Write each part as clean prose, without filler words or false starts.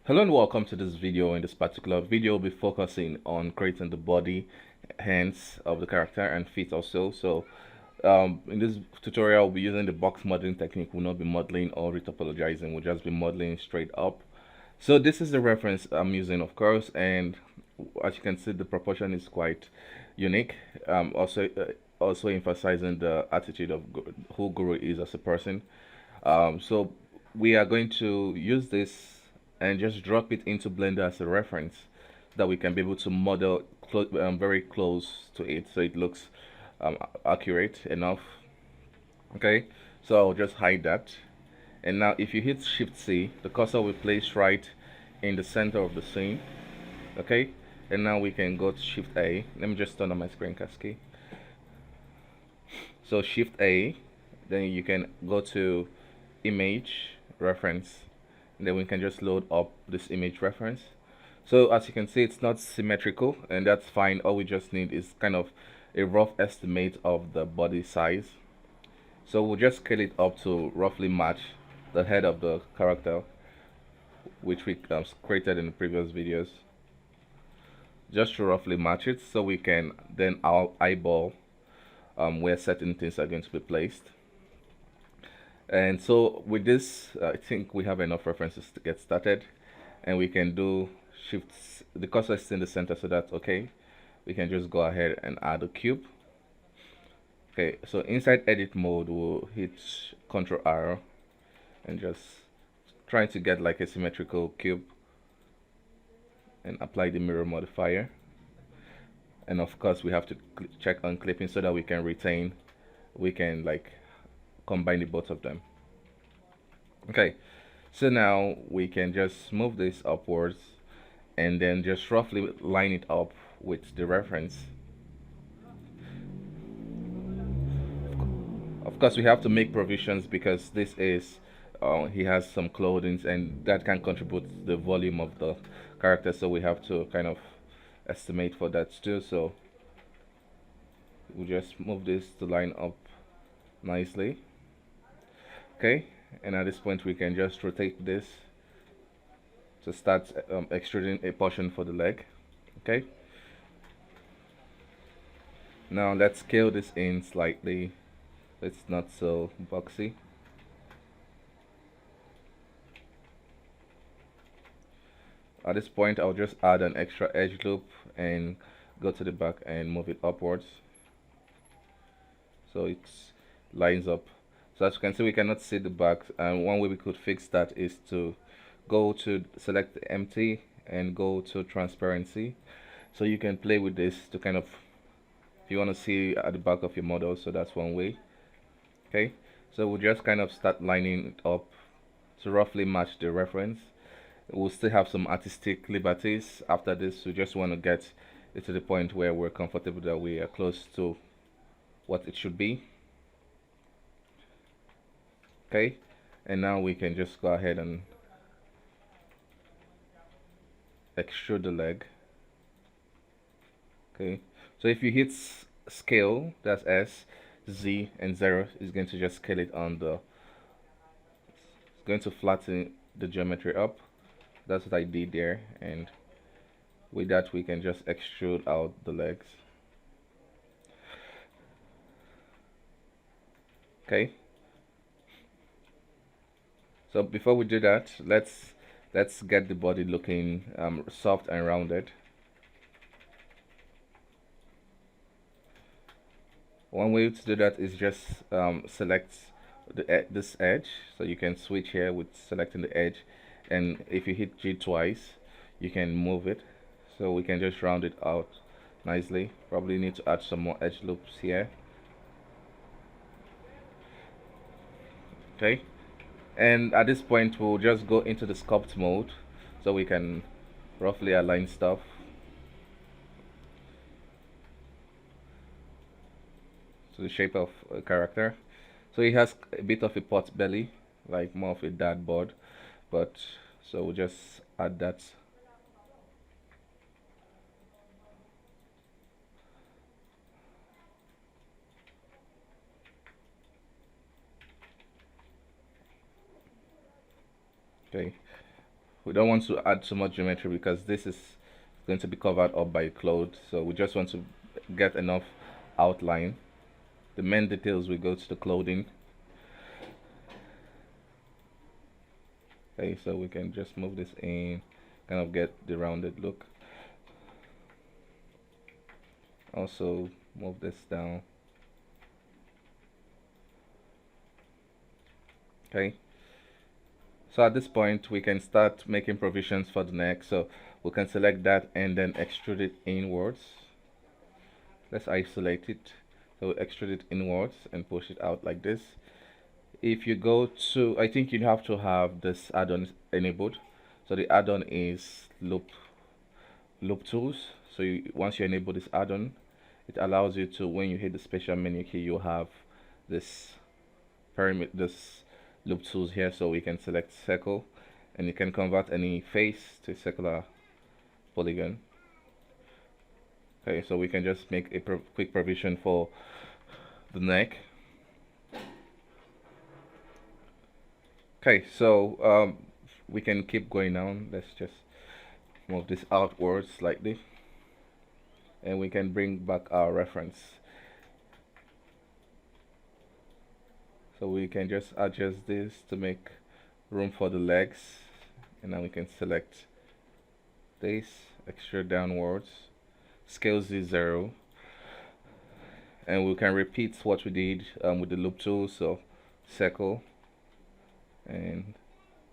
Hello and welcome to this video. In this particular video, we'll be focusing on creating the body, hands of the character and feet also. In this tutorial, we'll be using the box modeling technique. We'll not be modeling or retopologizing. We'll just be modeling straight up. So this is the reference I'm using, of course, and as you can see, the proportion is quite unique. Also emphasizing the attitude of who Guru is as a person. So we are going to use this and just drop it into Blender as a reference that we can be able to model very close to it so it looks accurate enough. Okay, so I'll just hide that. And now if you hit Shift C, the cursor will place right in the center of the scene. Okay, and now we can go to Shift A. Let me just turn on my screen cascade. So Shift A, then you can go to image reference, and then we can just load up this image reference. So as you can see, it's not symmetrical, and that's fine. All we just need is kind of a rough estimate of the body size. So we'll just scale it up to roughly match the head of the character, which we created in the previous videos, just to roughly match it, so we can then eyeball where certain things are going to be placed. And so with this, I think we have enough references to get started, and we can do shifts. The cursor is in the center, so that's okay. We can just go ahead and add a cube. Okay, so inside edit mode, we'll hit Ctrl R and just trying to get like a symmetrical cube and apply the mirror modifier. And of course, we have to check on clipping so that we can like combine the both of them. Okay, so now we can just move this upwards and then just roughly line it up with the reference. Of course, we have to make provisions because this is he has some clothing and that can contribute to the volume of the character, so we have to kind of estimate for that too. So we'll just move this to line up nicely. Okay, and at this point we can just rotate this to start extruding a portion for the leg. Okay, now let's scale this in slightly. It's not so boxy. At this point, I'll just add an extra edge loop and go to the back and move it upwards so it lines up. So as you can see, we cannot see the back, and one way we could fix that is to go to select empty and go to transparency, so you can play with this to kind of, if you want to see at the back of your model. So that's one way. Okay, so we'll just kind of start lining it up to roughly match the reference. We'll still have some artistic liberties after this. We just want to get it to the point where we're comfortable that we are close to what it should be. Okay, and now we can just go ahead and extrude the leg. Okay, so if you hit scale, that's S, Z, and 0, is going to just scale it on the, it's going to flatten the geometry up. That's what I did there, and with that we can just extrude out the legs. Okay, so before we do that, let's get the body looking soft and rounded. One way to do that is just select this edge. So you can switch here with selecting the edge, and if you hit G twice, you can move it. So we can just round it out nicely. Probably need to add some more edge loops here. Okay, and at this point we'll just go into the sculpt mode so we can roughly align stuff. So the shape of a character. So he has a bit of a pot belly, like more of a dad bod, but so we'll just add that. Okay, we don't want to add too much geometry because this is going to be covered up by cloth, so we just want to get enough outline. The main details we go to the clothing. Okay, so we can just move this in, kind of get the rounded look. Also move this down. Okay, so at this point we can start making provisions for the neck, so we can select that and then extrude it inwards. Let's isolate it, so extrude it inwards and push it out like this. If you go to, I think you have to have this add-on enabled. So the add-on is loop tools. So once you enable this add-on, it allows you to, when you hit the special menu key, you have this pyramid, this loop tools here. So we can select circle, and you can convert any face to a circular polygon. Okay, so we can just make a quick provision for the neck. Okay, so we can keep going down. Let's just move this outwards slightly, and we can bring back our reference. So we can just adjust this to make room for the legs, and now we can select this, extrude downwards, scale Z0, and we can repeat what we did with the loop tool. So circle and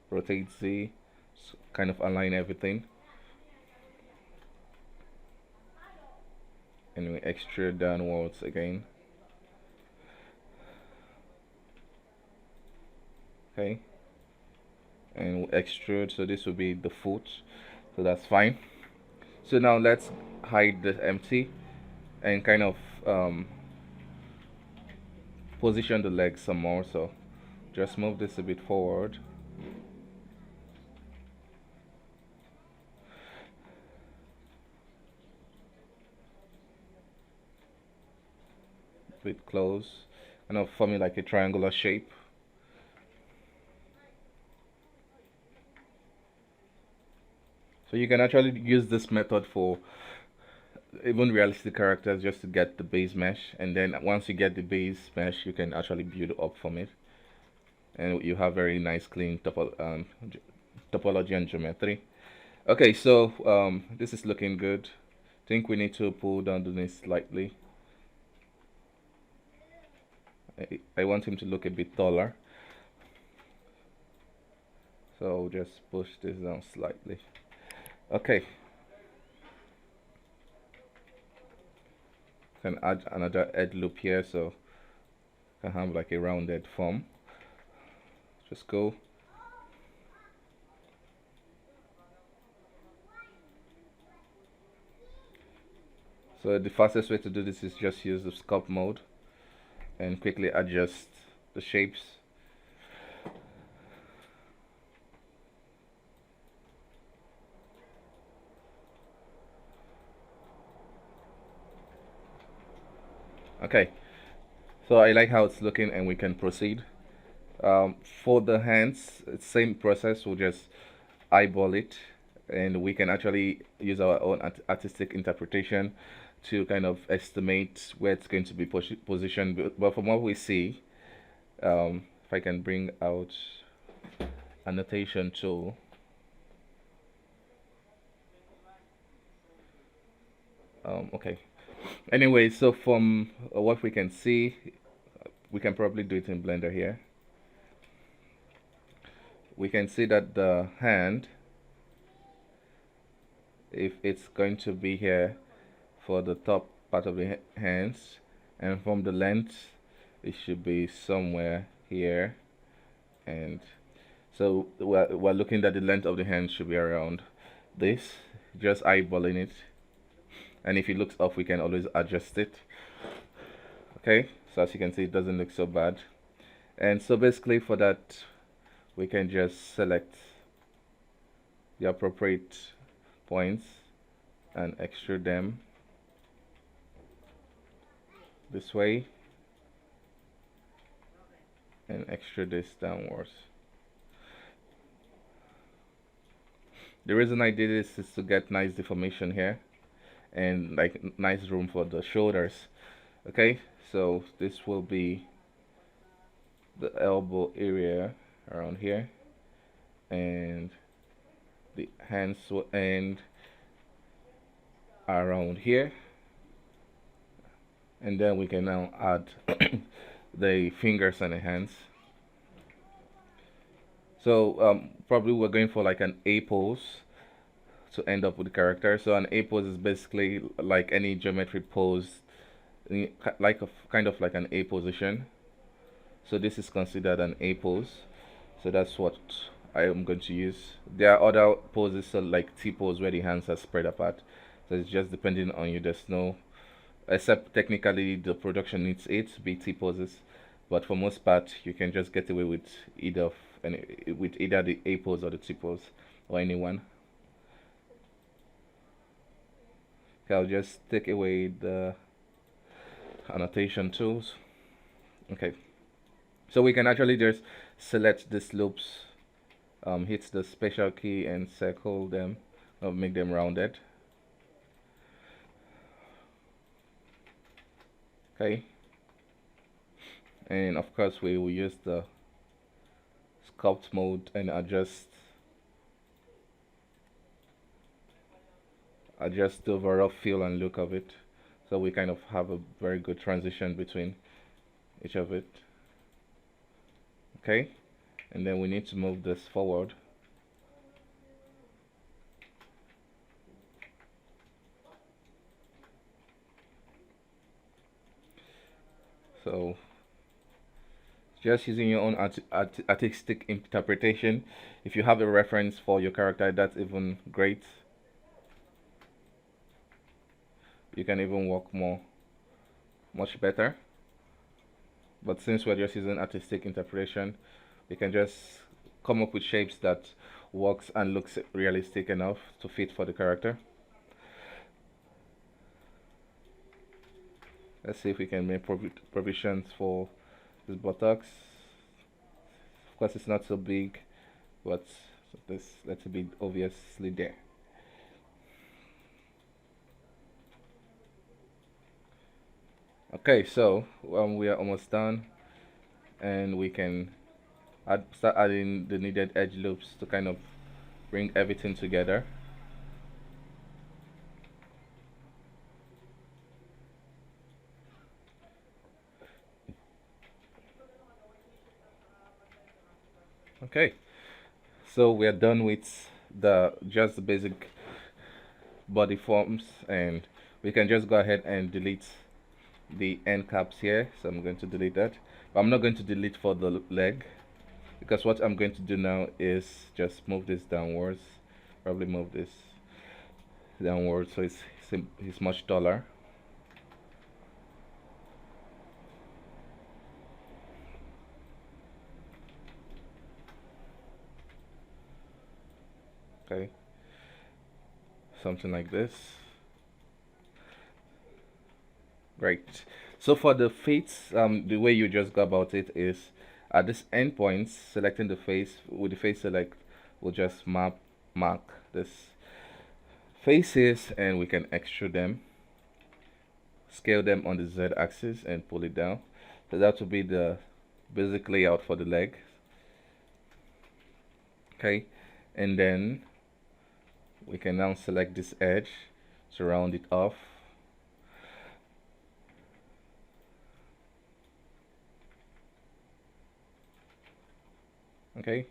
rotate Z, so kind of align everything, and we extrude downwards again. Okay, and we'll extrude, so this will be the foot, so that's fine. So now let's hide the empty and kind of position the leg some more. So just move this a bit forward. A bit close, kind of forming like a triangular shape. So you can actually use this method for even realistic characters, just to get the base mesh, and then once you get the base mesh, you can actually build up from it, and you have very nice clean topology and geometry. Okay, so this is looking good. I think we need to pull down the knee slightly. I want him to look a bit taller, so just push this down slightly. Okay, can add another edge loop here, so can have like a rounded form. Just go. So the fastest way to do this is just use the Sculpt Mode and quickly adjust the shapes. Okay, so I like how it's looking, and we can proceed. For the hands, it's same process. We'll just eyeball it, and we can actually use our own artistic interpretation to kind of estimate where it's going to be positioned. But from what we see, if I can bring out annotation tool, okay. Anyway, so from what we can see, we can probably do it in Blender here. We can see that the hand, if it's going to be here for the top part of the hands, and from the length, it should be somewhere here, and so we're looking at the length of the hand should be around this, just eyeballing it, and if it looks off, we can always adjust it. Okay, so as you can see, it doesn't look so bad. And so basically for that, we can just select the appropriate points and extrude them this way, and extrude this downwards. The reason I did this is to get nice deformation here and like nice room for the shoulders. Okay, so this will be the elbow area around here, and the hands will end around here, and then we can now add the fingers and the hands. So probably we're going for like an A pose to end up with the character. So an A pose is basically like any geometry pose, like a kind of like an A position. So this is considered an A pose. So that's what I am going to use. There are other poses, so like T pose, where the hands are spread apart. So it's just depending on you. There's no, except technically the production needs 8 T poses, but for most part you can just get away with either of, and with either the A pose or the T pose, or anyone. Okay, I'll just take away the annotation tools. Okay, so we can actually just select these loops, hit the special key and circle them, or make them rounded. Okay, and of course we will use the sculpt mode and adjust the overall feel and look of it, so we kind of have a very good transition between each of it. Okay, and then we need to move this forward. So just using your own artistic interpretation. If you have a reference for your character, that's even great. You can even work much better. But since we're just using artistic interpretation, we can just come up with shapes that works and looks realistic enough to fit for the character. Let's see if we can make provisions for this buttocks. Of course it's not so big, but this, let's be obviously there. Okay, so we are almost done, and we can start adding the needed edge loops to kind of bring everything together. Okay, so we are done with just the basic body forms, and we can just go ahead and delete the end caps here. So I'm going to delete that, but I'm not going to delete for the leg, because what I'm going to do now is just move this downwards, probably move this downwards so it's much taller. Okay, something like this. Great. So for the face, the way you just go about it is at this endpoints, selecting the face with the face select, we'll just mark this faces, and we can extrude them, scale them on the Z axis and pull it down. So that will be the basic layout for the leg. Okay, and then we can now select this edge to round it off. Okay,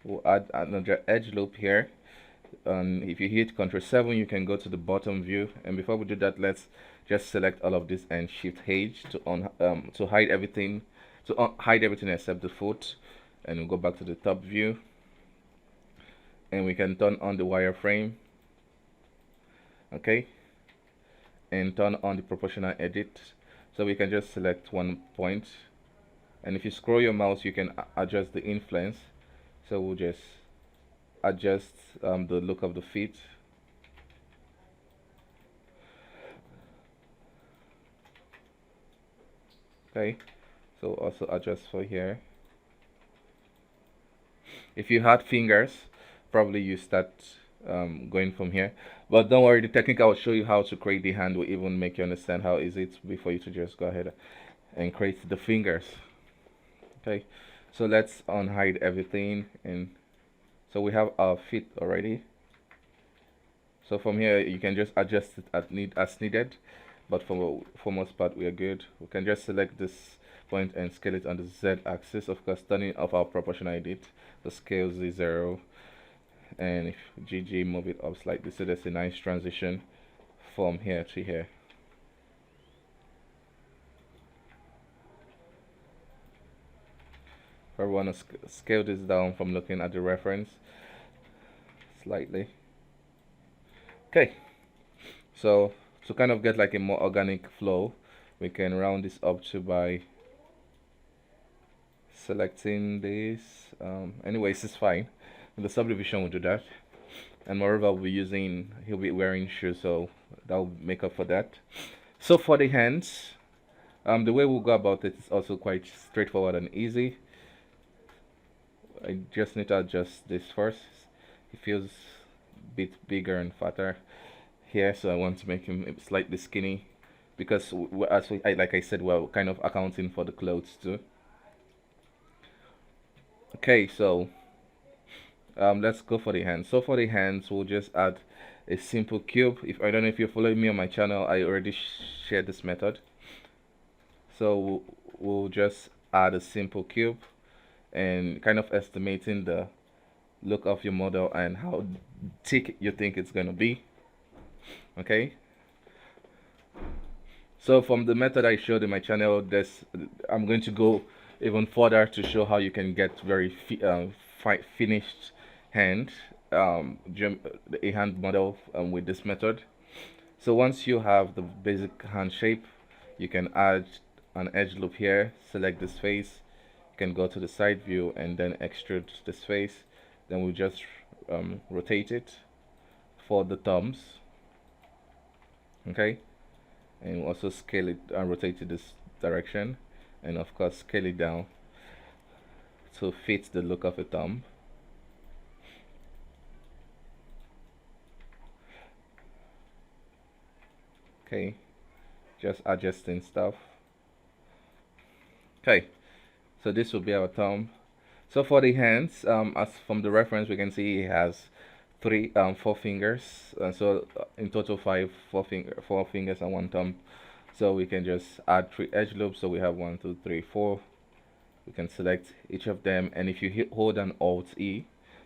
we'll add another edge loop here. If you hit Ctrl 7, you can go to the bottom view, and before we do that, let's just select all of this and Shift H to hide everything, hide everything except the foot, and we'll go back to the top view, and we can turn on the wireframe. Okay, and turn on the proportional edit, so we can just select one point, and if you scroll your mouse you can adjust the influence. So we'll just adjust the look of the feet. Okay, so also adjust for here. If you had fingers, probably you start going from here. But don't worry, the technique I will show you how to create the hand will even make you understand how easy it will be for you to just go ahead and create the fingers. Okay, so let's unhide everything, and so we have our feet already. So from here you can just adjust it as needed, but for most part we are good. We can just select this point and scale it on the Z axis, of course turning off our proportion edit, the scale Z0, and if GG, move it up slightly so there's a nice transition from here to here. If I want to scale this down from looking at the reference slightly. Okay, so to kind of get like a more organic flow, we can round this up to by selecting this. Anyways, it's fine. The subdivision will do that, and moreover he'll be wearing shoes, so that will make up for that. So for the hands, the way we'll go about it is also quite straightforward and easy. I just need to adjust this first. It feels a bit bigger and fatter here, so I want to make him slightly skinny, because like I said, we're kind of accounting for the clothes too. Okay, so let's go for the hands. So for the hands, we'll just add a simple cube. If I don't know if you're following me on my channel, I already shared this method. So we'll just add a simple cube and kind of estimating the look of your model and how thick you think it's going to be. Okay, so from the method I showed in my channel, I'm going to go even further to show how you can get very finished hand, a hand model with this method. So once you have the basic hand shape, you can add an edge loop here, select this face, you can go to the side view and then extrude this face, then we'll just rotate it for the thumbs. Okay, and we'll also scale it and rotate it this direction, and of course scale it down to fit the look of a thumb. Okay, just adjusting stuff. Okay, so this will be our thumb. So for the hands, as from the reference we can see it has four fingers, so in total four fingers and one thumb. So we can just add 3 edge loops, so we have 1 2 3 4. We can select each of them, and if you hold an Alt E,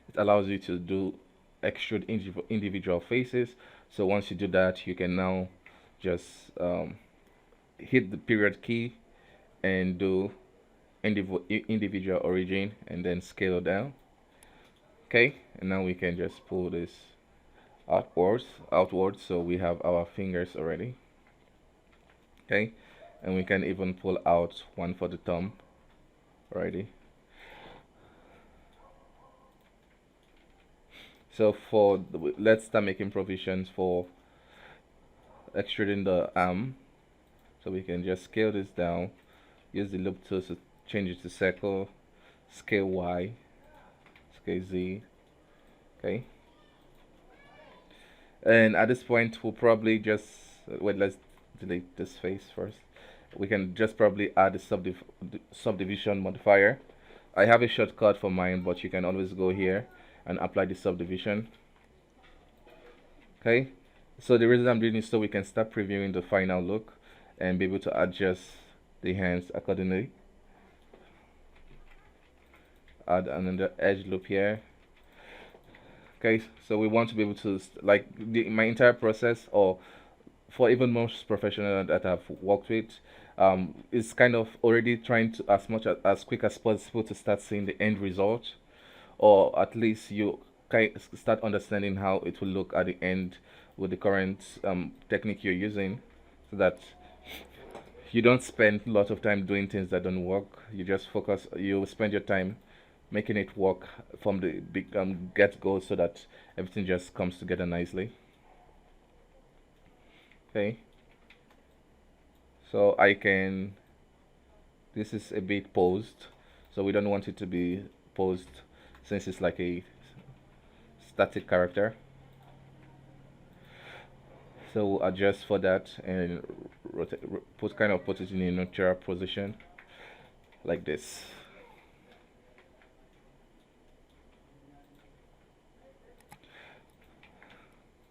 it allows you to do extrude individual faces. So once you do that, you can now just hit the period key and do individual origin and then scale down. Okay, and now we can just pull this outwards, so we have our fingers already. Okay, and we can even pull out one for the thumb already. So let's start making provisions for extruding the arm. So we can just scale this down, use the loop tool to change it to circle, scale Y, scale Z. Okay, and at this point we'll probably just wait, let's delete this face first. We can just probably add the subdivision modifier. I have a shortcut for mine, but you can always go here and apply the subdivision. Okay, so the reason I'm doing this so we can start previewing the final look and be able to adjust the hands accordingly. Add another edge loop here. Okay, so we want to be able to like my entire process, or for even most professionals that I've worked with, is kind of already trying to as quick as possible to start seeing the end result, or at least you start understanding how it will look at the end with the current technique you're using, so that you don't spend a lot of time doing things that don't work. You just focus, you spend your time making it work from the big get-go, so that everything just comes together nicely. Okay, so this is a bit posed, so we don't want it to be posed since it's like a static character. So we'll adjust for that and rotate, put it in a neutral position like this.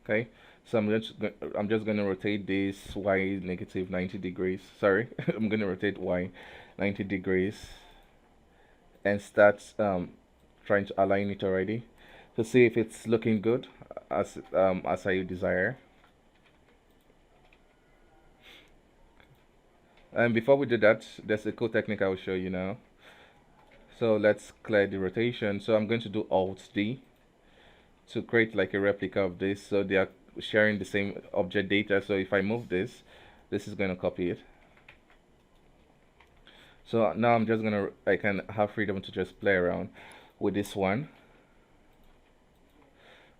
Okay, so I'm just gonna rotate this y negative 90 degrees. Sorry, I'm gonna rotate y 90 degrees and start trying to align it already to see if it's looking good as I desire. And before we do that, there's a cool technique I will show you now. So let's clear the rotation. So I'm going to do Alt D to create like a replica of this, so they are sharing the same object data. So if I move this, this is going to copy it. So now I can have freedom to just play around with this one,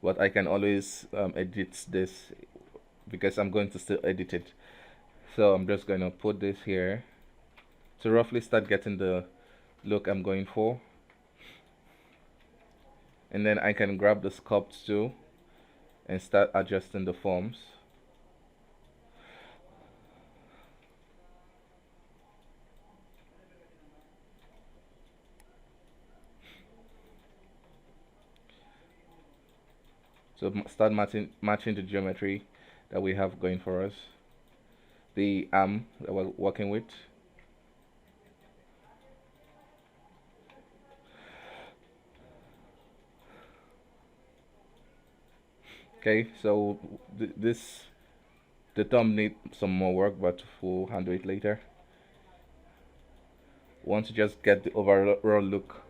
but I can always edit this because I'm going to still edit it. So I'm just going to put this here to roughly start getting the look I'm going for, and then I can grab the sculpt tool and start adjusting the forms. So start matching the geometry that we have going for us, the arm that we're working with. Okay, so the thumb needs some more work, but we'll handle it later. Want to just get the overall look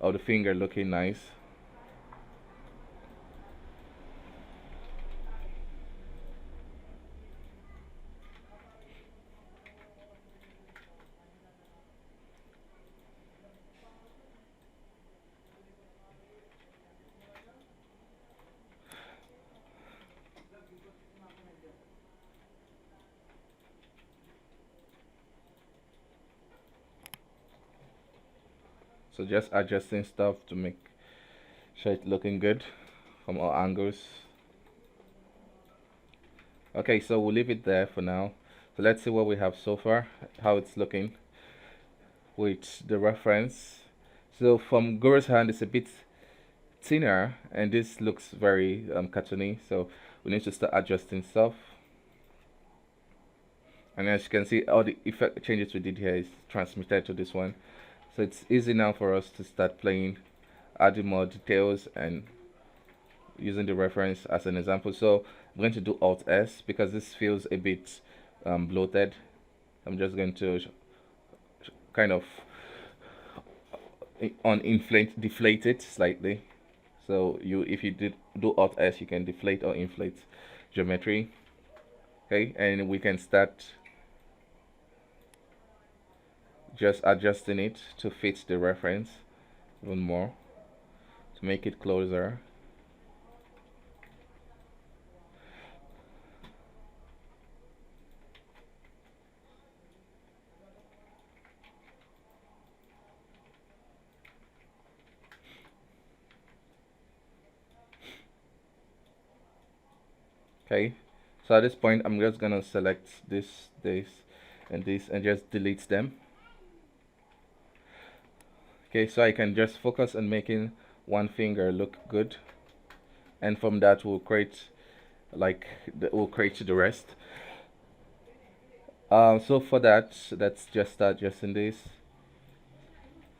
of the finger looking nice. So just adjusting stuff to make sure it's looking good from all angles. Okay, so we'll leave it there for now. So let's see what we have so far, how it's looking with the reference. So from Guru's hand, it's a bit thinner, and this looks very cartoony. So we need to start adjusting stuff. And as you can see, all the effect changes we did here is transmitted to this one. So it's easy now for us to start playing, adding more details and using the reference as an example. So I'm going to do Alt S because this feels a bit bloated. I'm just going to kind of deflate it slightly. So if you do Alt S, you can deflate or inflate geometry. Okay, and we can start just adjusting it to fit the reference even more to make it closer. Okay, so at this point I'm just gonna select this and this and just delete them. Okay, so I can just focus on making one finger look good, and from that we'll create the rest. So for that, let's just start adjusting this.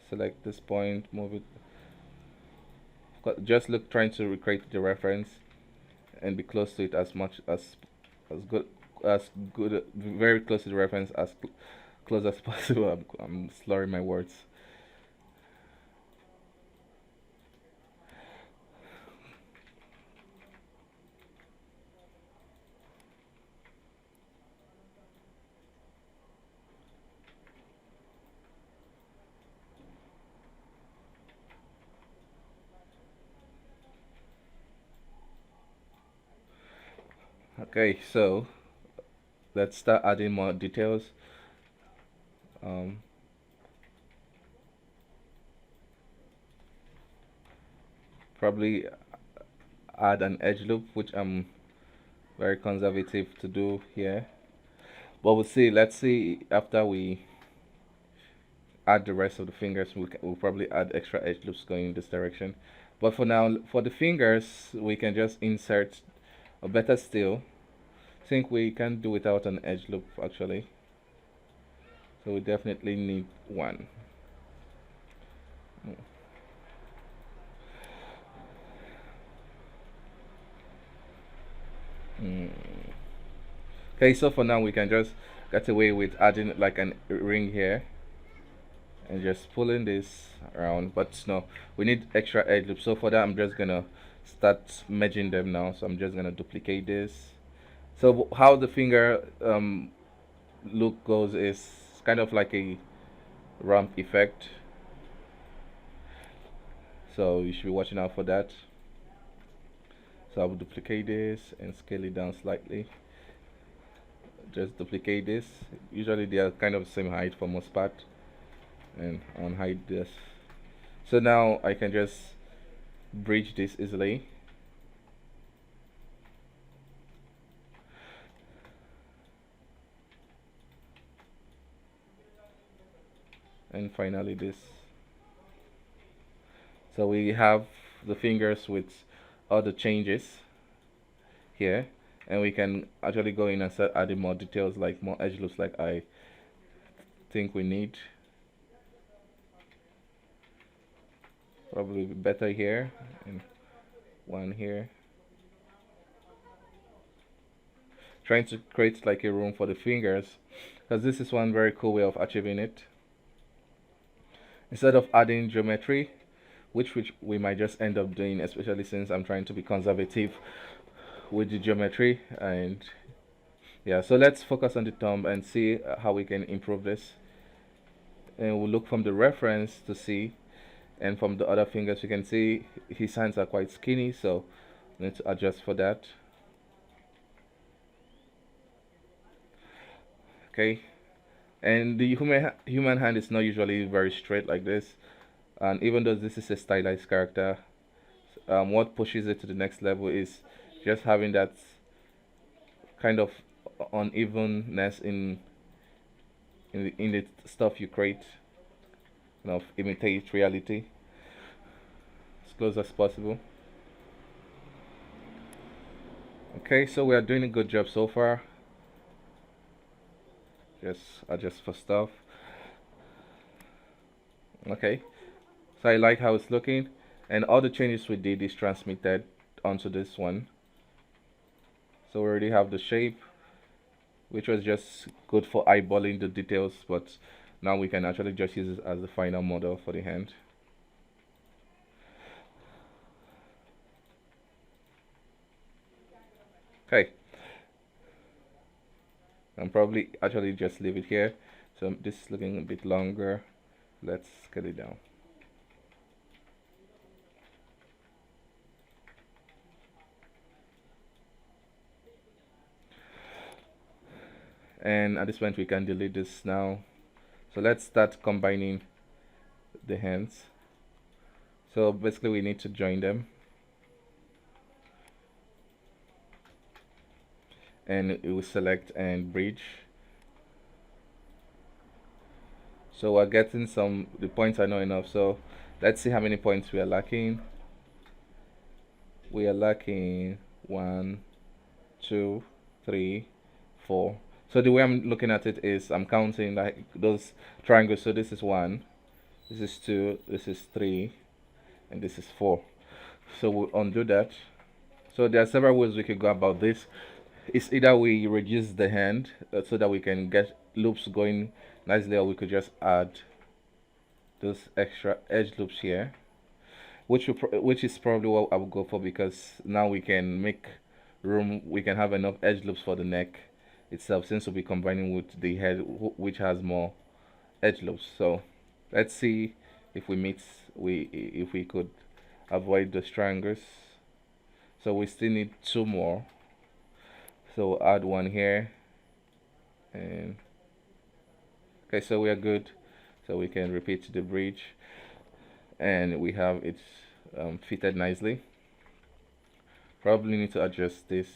Select this point, move it. Just trying to recreate the reference and be close to it as good, very close to the reference, as close as possible. I'm slurring my words. Okay, so let's start adding more details. probably add an edge loop, which I'm very conservative to do here. But we'll see. Let's see after we add the rest of the fingers, we'll probably add extra edge loops going in this direction. But for now, for the fingers, we can just insert, or better still, I think we can do without an edge loop actually. So we definitely need one. Okay, so for now we can just get away with adding like a ring here and just pulling this around, but no, we need extra edge loops. So for that, I'm just gonna start merging them now. So I'm just gonna duplicate this. So how the finger look goes is kind of like a ramp effect, so you should be watching out for that. So I will duplicate this and scale it down slightly. Just duplicate this. Usually they are kind of the same height for most part, and unhide this. So now I can just bridge this easily. And finally this. So we have the fingers with all the changes here, and we can actually go in and start adding more details, like more edge loops like I think we need. Probably better here, and one here. Trying to create like a room for the fingers, because this is one very cool way of achieving it. Instead of adding geometry, which we might just end up doing, especially since I'm trying to be conservative with the geometry. And yeah, so let's focus on the thumb and see how we can improve this. And we'll look from the reference to see, and from the other fingers you can see his hands are quite skinny, so we need to adjust for that. Okay, and the human hand is not usually very straight like this, and even though this is a stylized character, what pushes it to the next level is just having that kind of unevenness in the stuff you create, kind of imitate reality as close as possible. Okay, so we are doing a good job so far. Just adjust for stuff. Okay, so I like how it's looking, and all the changes we did is transmitted onto this one. So we already have the shape, which was just good for eyeballing the details, but now we can actually just use it as the final model for the hand. Okay, I'm probably actually just leave it here. So this is looking a bit longer. Let's get it down. And at this point we can delete this now. So let's start combining the hands. So basically we need to join them, and it will select and bridge. So we're getting the points are not enough, so let's see how many points we are lacking. We are lacking 1, 2, 3, 4. So the way I'm looking at it is I'm counting like those triangles. So this is 1, this is 2, this is 3, and this is 4. So we'll undo that. So there are several ways we could go about this. It's either we reduce the hand so that we can get loops going nicely, or we could just add those extra edge loops here, which is probably what I would go for, because now we can make room, we can have enough edge loops for the neck itself, since we'll be combining with the head, which has more edge loops. So let's see if we could avoid the triangles. So we still need 2 more, so we'll add 1 here, and okay, so we are good. So we can repeat the bridge, and we have it fitted nicely. Probably need to adjust this.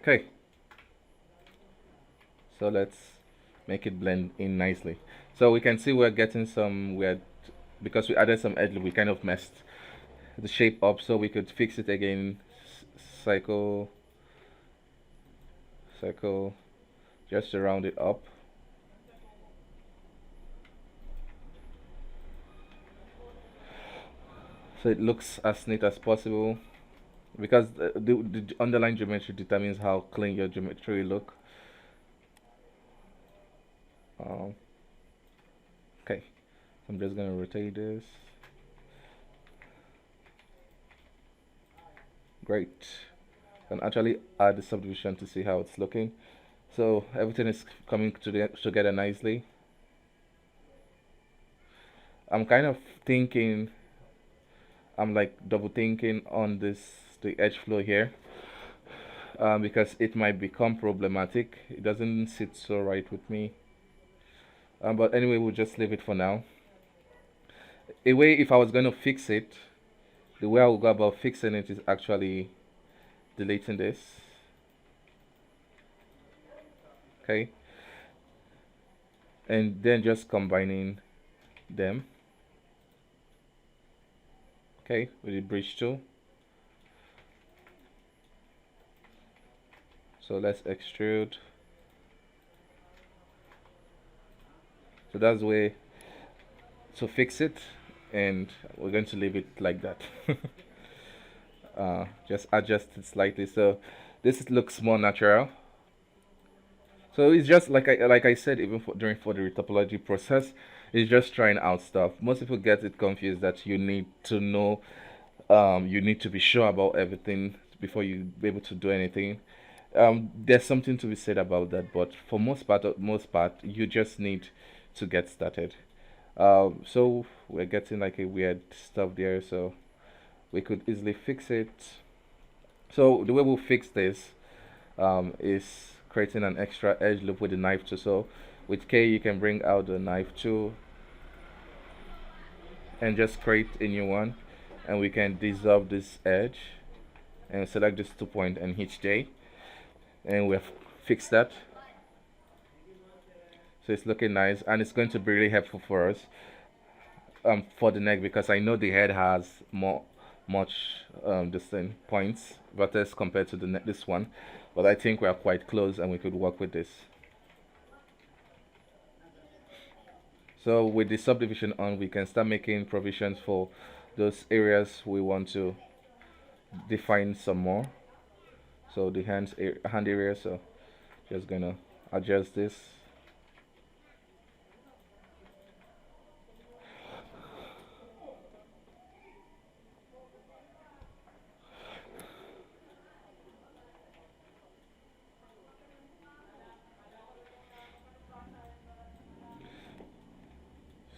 Okay, so let's make it blend in nicely. So we can see we're getting some weird, because we added some edge, we kind of messed the shape up, so we could fix it again. Cycle, just to round it up. So it looks as neat as possible, because the underlying geometry determines how clean your geometry will look. Okay, I'm just gonna rotate this. Great. Can actually add the subdivision to see how it's looking. So everything is coming together nicely. I'm kind of thinking, I'm like double thinking on the edge flow here, because it might become problematic. It doesn't sit so right with me. But anyway, we'll just leave it for now. A way, if I was going to fix it, the way I will go about fixing it is actually deleting this. Okay. And then just combining them. Okay, with the bridge tool. So let's extrude. So that's the way to fix it, and we're going to leave it like that. Just adjust it slightly so this looks more natural. So it's just like I said, even during the topology process, it's just trying out stuff. Most people get it confused that you need to know, you need to be sure about everything before you be able to do anything. There's something to be said about that, but for most part, you just need to get started. So we're getting like a weird stuff there, so we could easily fix it. So the way we'll fix this is creating an extra edge loop with the knife tool. So with K, you can bring out the knife tool and just create a new one, and we can dissolve this edge and select this 2 point and hit J, and we have fixed that. So it's looking nice, and it's going to be really helpful for us for the neck, because I know the head has much distinct points vertex compared to this one, but I think we are quite close and we could work with this. So with the subdivision on, we can start making provisions for those areas we want to define some more. So the hand area, so just gonna adjust this.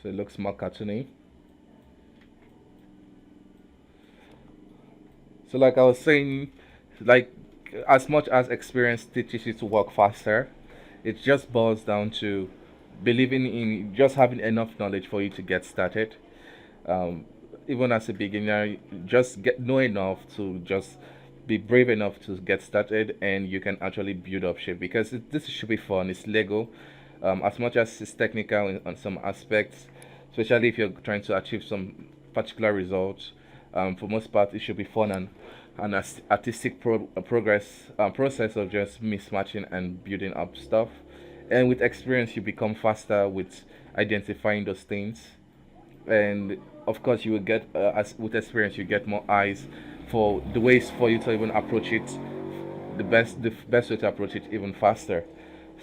So it looks more cartoony. So like I was saying, like as much as experience teaches you to work faster, it just boils down to believing in just having enough knowledge for you to get started. Um, Even as a beginner, just know enough to just be brave enough to get started, and you can actually build up shape, because this should be fun. It's Lego. As much as it's technical on some aspects, especially if you're trying to achieve some particular results. For most part, it should be fun and an artistic process of just mismatching and building up stuff. And with experience, you become faster with identifying those things, and of course you will get as with experience you get more eyes for the ways for you to even approach it, the best way to approach it even faster.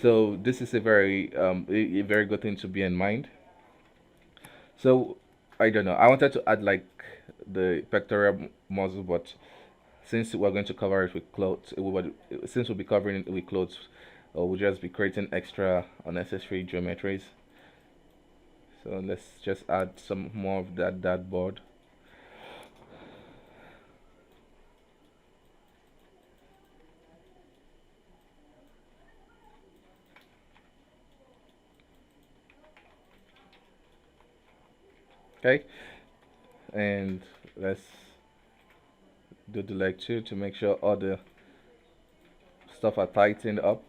So this is a a very good thing to be in mind. So I don't know, I wanted to add like the pectoral muscle, but since we're going to cover it with clothes, since we'll be covering it with clothes, we'll just be creating extra unnecessary geometries. So let's just add some more of that board. Okay, and let's do the leg too to make sure all the stuff are tightened up.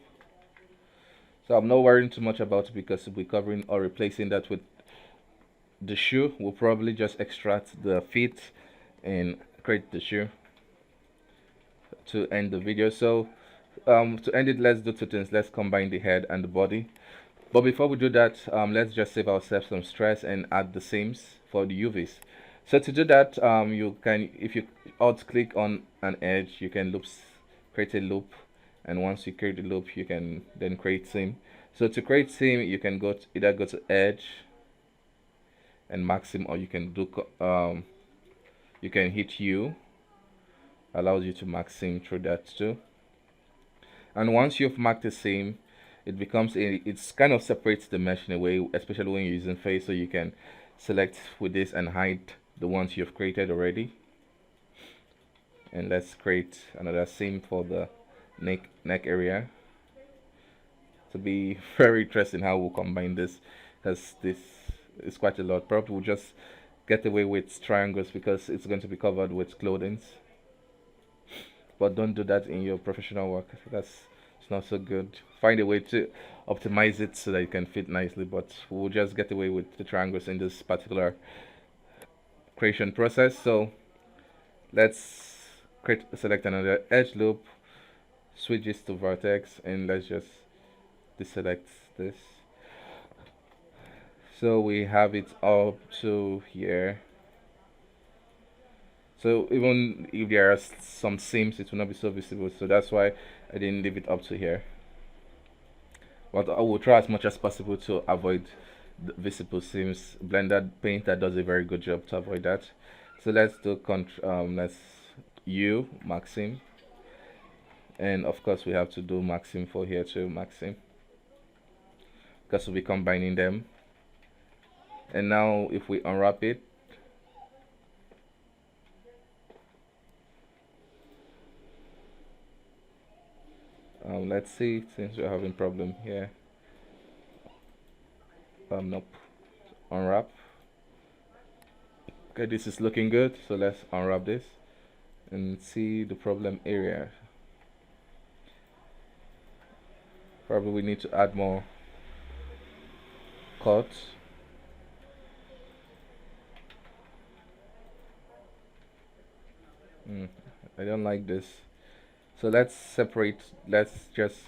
So I'm not worrying too much about it because we're covering or replacing that with the shoe. We'll probably just extract the feet and create the shoe to end the video. So to end it, let's do two things. Let's combine the head and the body. But before we do that, let's just save ourselves some stress and add the seams for the UVs. So to do that, you can, if you alt click on an edge, you can create a loop, and once you create the loop, you can then create seam. So to create seam, you can either go to edge and max seam, or you can do you can hit U, allows you to max seam through that too. And once you've marked the seam, it becomes it's kind of separates the mesh in a way, especially when you're using face, so you can select with this and hide the ones you've created already. And let's create another seam for the neck area. To be very interesting how we'll combine this, because this is quite a lot. Probably we'll just get away with triangles because it's going to be covered with clothing. But don't do that in your professional work. It's not so good. Find a way to optimize it so that it can fit nicely, but we'll just get away with the triangles in this particular creation process. So let's select another edge loop, switch this to vertex, and let's just deselect this. So we have it up to here. So even if there are some seams, it will not be so visible. So that's why I didn't leave it up to here. But I will try as much as possible to avoid the visible seams. Blender Painter does a very good job to avoid that. So let's do let's U maxim, and of course we have to do maxim for here too, maxim, because we'll be combining them. And now if we unwrap it, let's see, since we're having problem here. Nope, unwrap. Okay, this is looking good, so let's unwrap this and see the problem area. Probably we need to add more cuts. I don't like this. So let's separate, let's just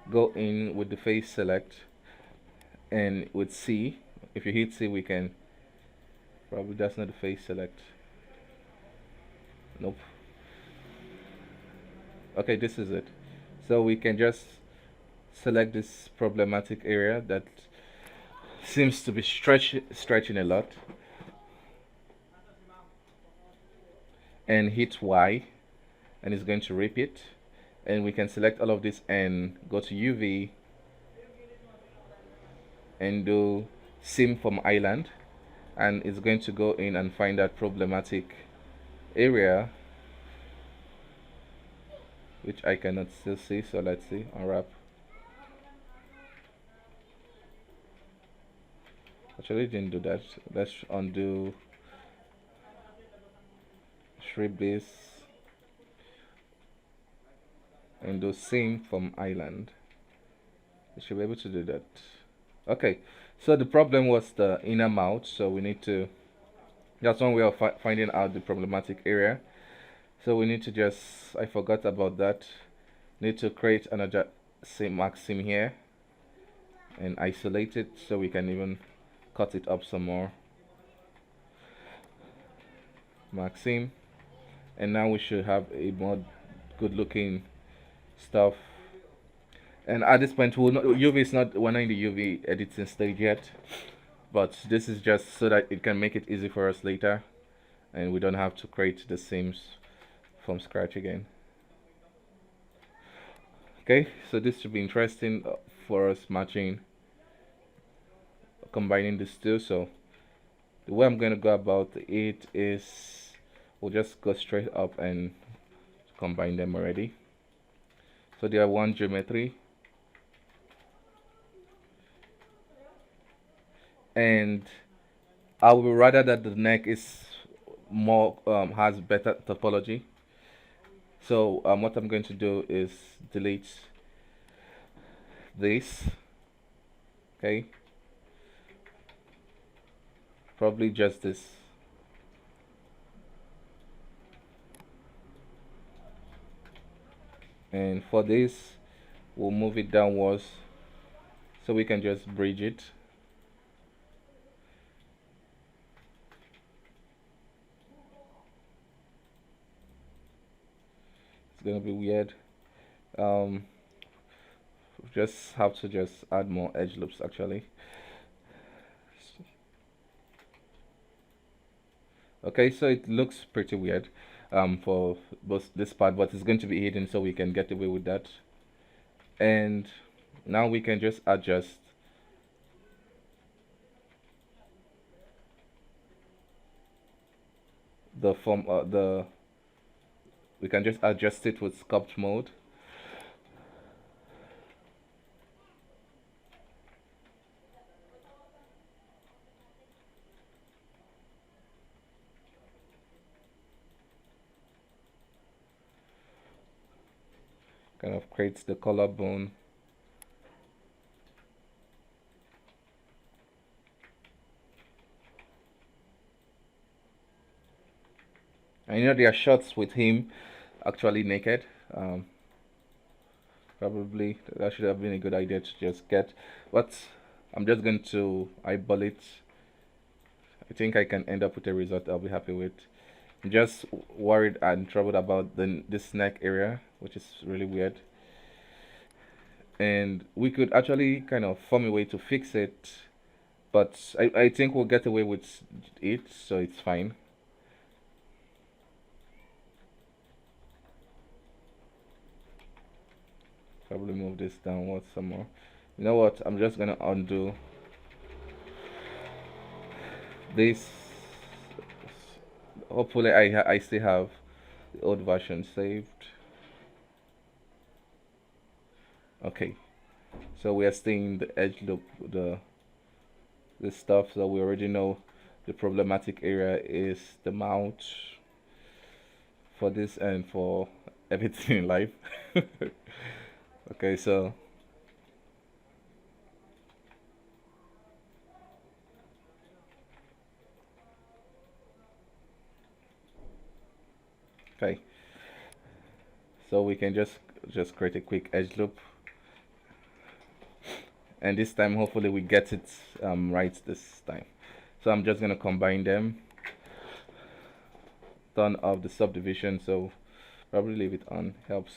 go in with the face select, and with C, if you hit C, we can, probably that's not the face select. Nope. Okay, this is it. So we can just select this problematic area that seems to be stretching a lot, and hit Y, and it's going to repeat. And we can select all of this and go to UV and do seam from island, and it's going to go in and find that problematic area, which I cannot still see. So let's see, unwrap. Actually didn't do that. Let's undo, shrink this, and do seam from island. You should be able to do that. Okay, so the problem was the inner mouth, so we need to, that's one way of finding out the problematic area. So we need to just, I forgot about that, need to create another seam maxim here and isolate it so we can even cut it up some more. Maxim, and now we should have a more good looking stuff. And at this point, we're not in the UV editing stage yet, but this is just so that it can make it easy for us later, and we don't have to create the seams from scratch again. Okay, so this should be interesting for us combining these two. So the way I'm going to go about it is we'll just go straight up and combine them already. So they are one geometry, and I would rather that the neck is more has better topology. So what I'm going to do is delete this. Okay, probably just this. And for this, we'll move it downwards so we can just bridge it. It's gonna be weird. Um, just have to just add more edge loops actually. Okay, so it looks pretty weird for both this part, but it's going to be hidden so we can get away with that. And now we can just adjust the form we can just adjust it with sculpt mode. Kind of creates the collarbone. And you know there are shots with him actually naked. Probably that should have been a good idea to just get, but I'm just going to eyeball it. I think I can end up with a result I'll be happy with. I'm just worried and troubled about this neck area, which is really weird. And we could actually kind of form a way to fix it, but I think we'll get away with it, so it's fine. Probably move this downwards some more. You know what? I'm just gonna undo this. Hopefully, I still have the old version saved. Okay, so we are seeing the edge loop, the stuff that we already know. The problematic area is the mount for this and for everything in life. Okay, so okay, so we can just create a quick edge loop, and this time hopefully we get it right this time. So I'm just gonna combine them, turn off the subdivision, so probably leave it on, helps.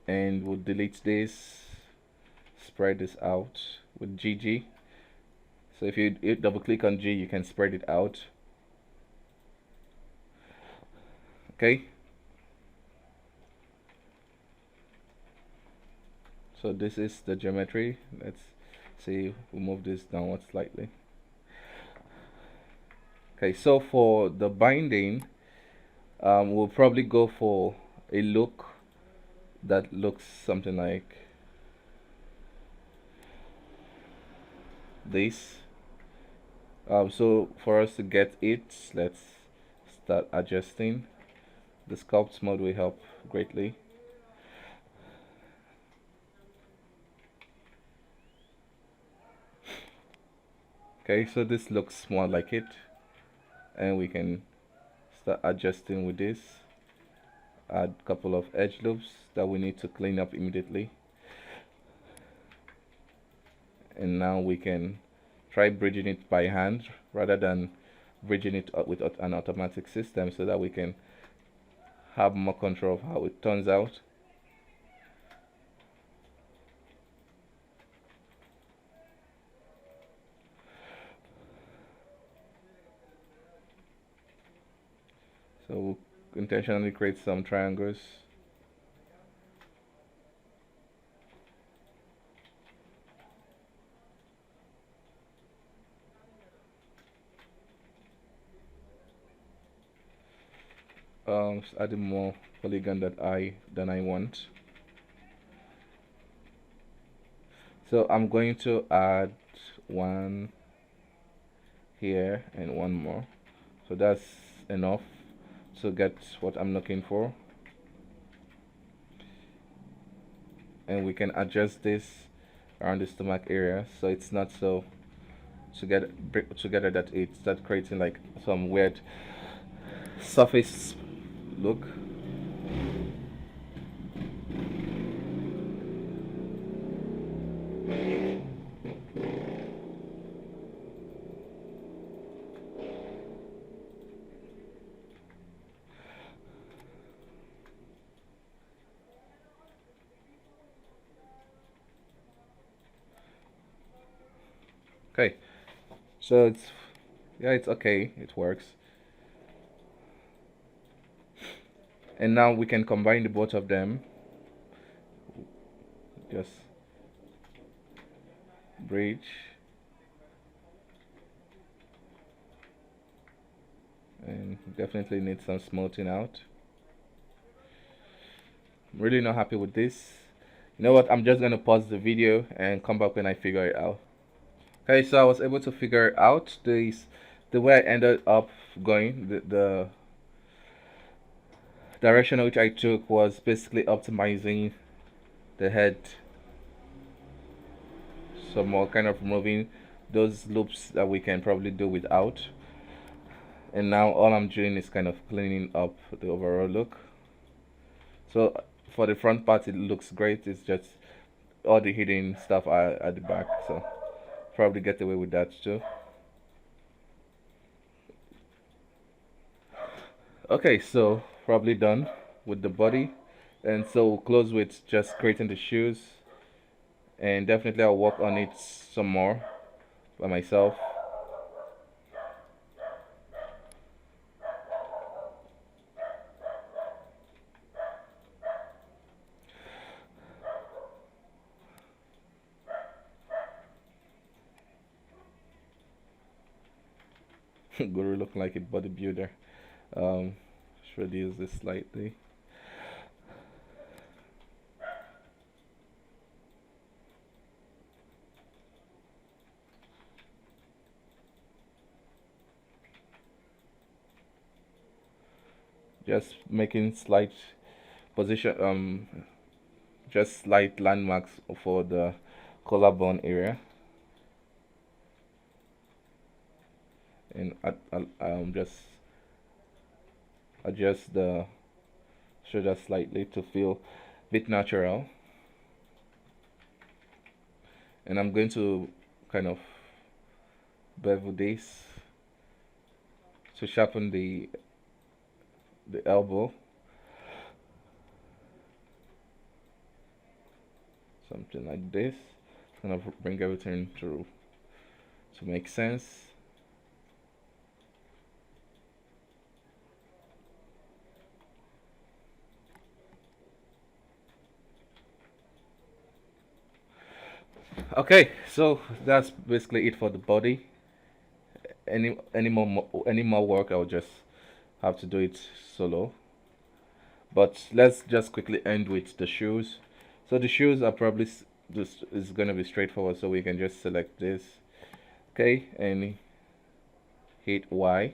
And we'll delete this, spread this out with GG. So if you double click on G, you can spread it out. Okay, so this is the geometry. Let's see, we move this downward slightly. Okay, so for the binding, we'll probably go for a look that looks something like this. So for us to get it, let's start adjusting. The sculpt mode will help greatly. Okay, so this looks more like it, and we can start adjusting with this. Add a couple of edge loops that we need to clean up immediately, and now we can try bridging it by hand rather than bridging it with an automatic system, so that we can have more control of how it turns out. So we'll intentionally create some triangles. Just adding more polygon than I want. So I'm going to add one here and one more, so that's enough to get what I'm looking for. And we can adjust this around the stomach area so it's not so together that it starts creating like some weird surface look. Okay, so it's okay, it works. And now we can combine the both of them. Just bridge and definitely need some smoothing out. I'm really not happy with this. You know what, I'm just gonna pause the video and come back when I figure it out. Okay, so I was able to figure out the way I ended up going. The direction which I took was basically optimizing the head, so more kind of removing those loops that we can probably do without. And now all I'm doing is kind of cleaning up the overall look. So for the front part it looks great, it's just all the hidden stuff at the back, so probably get away with that too. Okay, so probably done with the body, and so we'll close with just creating the shoes, and definitely I'll work on it some more by myself. Guru looking like a bodybuilder. Should reduce this slightly. Just making slight position, just slight landmarks for the collarbone area, and just adjust the shoulder slightly to feel a bit natural. And I'm going to kind of bevel this to sharpen the elbow, something like this, kind of bring everything to make sense. Okay, so that's basically it for the body. Any more work, I'll just have to do it solo. But let's just quickly end with the shoes. So the shoes are probably just is gonna be straightforward, so we can just select this, okay, and hit Y,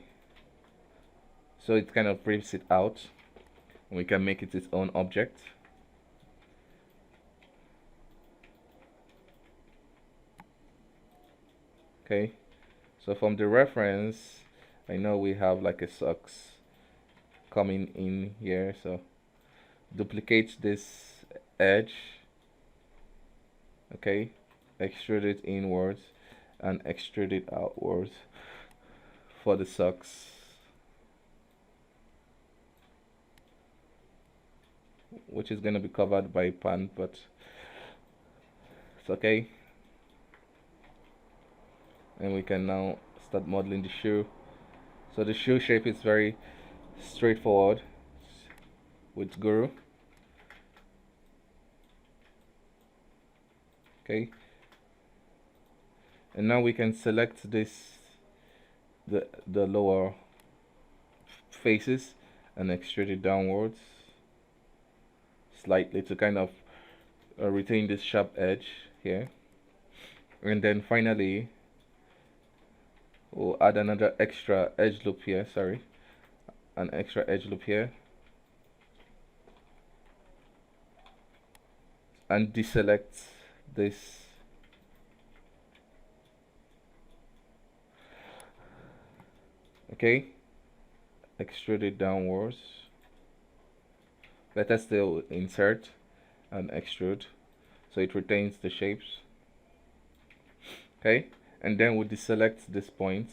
so it kind of briefs it out, and we can make it its own object. Okay, so from the reference, I know we have like a socks coming in here, so duplicate this edge, okay, extrude it inwards and extrude it outwards for the socks, which is going to be covered by pant, but it's okay. And we can now start modeling the shoe. So the shoe shape is very straightforward with Guru. Okay, and now we can select this the lower faces and extrude it downwards slightly to kind of retain this sharp edge here. And then finally we'll add another extra edge loop here, sorry, an extra edge loop here, and deselect this. Okay, extrude it downwards. Let us still insert and extrude so it retains the shapes. Okay, and then we deselect this point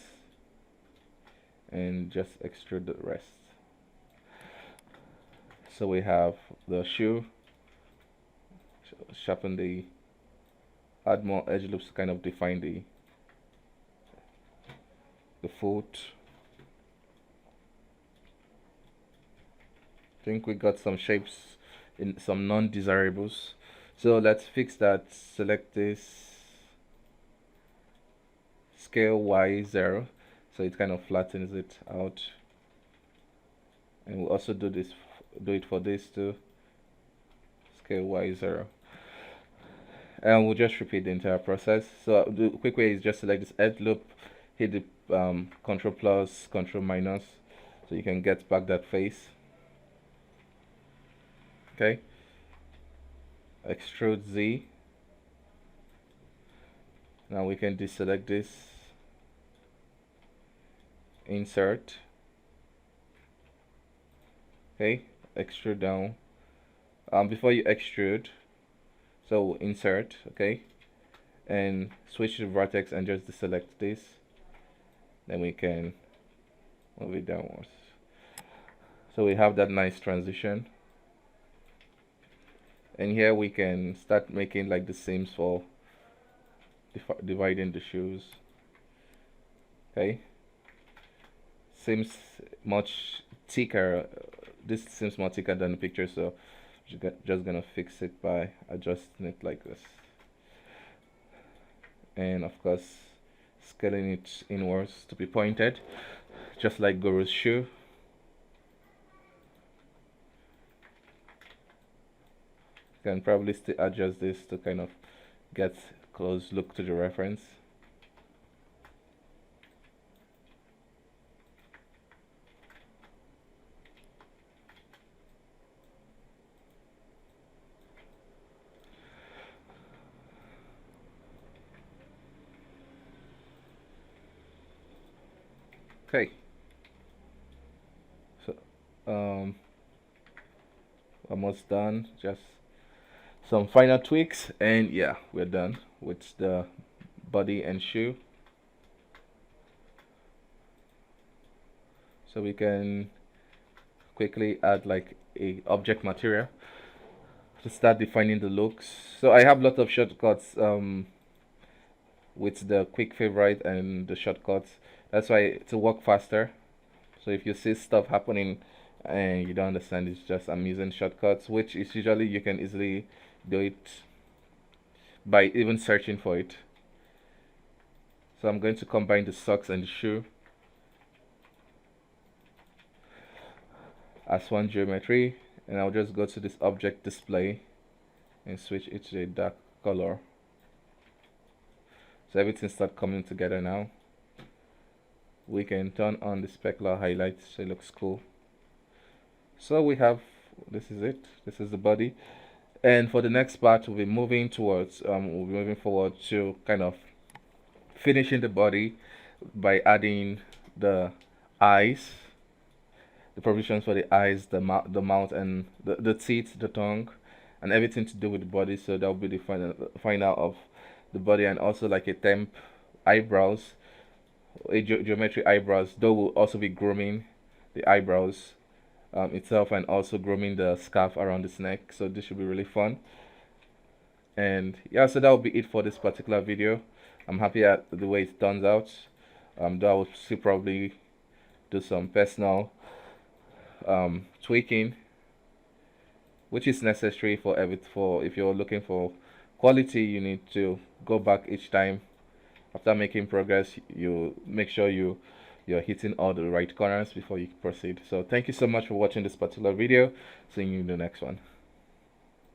and just extrude the rest. So we have the shoe, sharpen the, add more edge loops to kind of define the foot. I think we got some shapes in some non-desirables, so let's fix that. Select this, scale Y0, so it kind of flattens it out, and we'll also do it for this too, scale Y0, and we'll just repeat the entire process. So the quick way is just select this edge loop, hit the Control plus, Control minus, so you can get back that face. Okay, extrude Z. Now we can deselect this, insert. Okay, extrude down. Before you extrude, so insert, okay, and switch to vertex and just deselect this. Then we can move it downwards. So we have that nice transition. And here we can start making like the seams for dividing the shoes. Okay, seems much thicker. This seems more thicker than the picture, so just gonna fix it by adjusting it like this, and of course scaling it inwards to be pointed, just like Guru's shoe. Can probably still adjust this to kind of get close look to the reference. Okay, so almost done, just some final tweaks, and yeah, we're done with the body and shoe. So we can quickly add like a object material to start defining the looks. So I have a lot of shortcuts with the quick favorite and the shortcuts. That's why to work faster. So if you see stuff happening and you don't understand, it's just I'm using shortcuts, which is usually you can easily do it by even searching for it. So I'm going to combine the socks and the shoe as one geometry, and I'll just go to this object display and switch it to a dark color, so everything starts coming together now. We can turn on the specular highlight so it looks cool. So we have, this is it, this is the body, and for the next part we'll be moving towards we'll be moving forward to kind of finishing the body by adding the eyes, the provisions for the eyes, the mouth, and the teeth, the tongue, and everything to do with the body. So that will be the final of the body, and also like a temp eyebrows, a geometry eyebrows, though we'll also be grooming the eyebrows itself, and also grooming the scarf around his neck. So this should be really fun. And yeah, so that will be it for this particular video. I'm happy at the way it turns out. Though I will still probably do some personal tweaking, which is necessary for if you're looking for quality. You need to go back each time after making progress. You make sure you're hitting all the right corners before you proceed. So thank you so much for watching this particular video. See you in the next one.